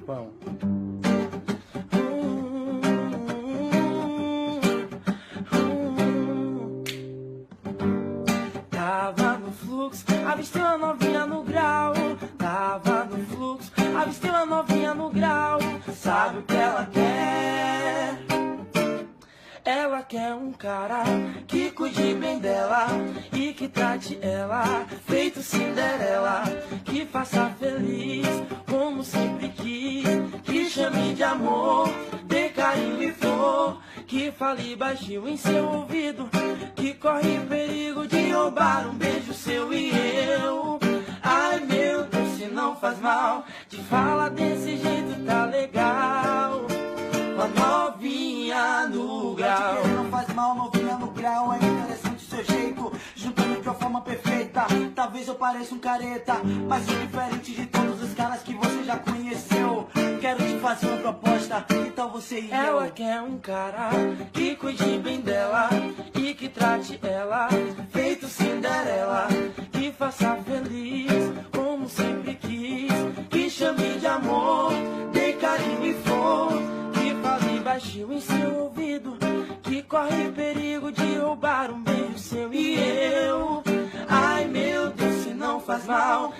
Vamos. Tava no fluxo, avistei uma novinha no grau. Tava no fluxo, avistei uma novinha no grau. Sabe o que ela quer? Ela quer um cara que cuide bem dela e que trate ela feito Cinderela, que faça feliz como sempre quis, que chame de amor, dê carinho e flor, que fale baixinho em seu ouvido, que corre perigo de roubar um beijo seu e eu. Ai meu Deus, se não faz mal, te fala desse jeito tá legal. Uma novinha no grau. Não faz mal, novinha no grau. É interessante o seu jeito, juntando de uma forma perfeita. Talvez eu pareça um careta, mas sou diferente de todos os caras que você já conheceu. Quero te fazer uma proposta, então você e Ela eu. quer um cara que cuide bem dela e que trate ela feito Cinderela, que faça feliz como sempre quis, que chame de amor, dê carinho e flor, que fale baixinho em seu ouvido, que corre perigo de roubar um beijo seu e eu. Ai meu Deus, se não faz mal,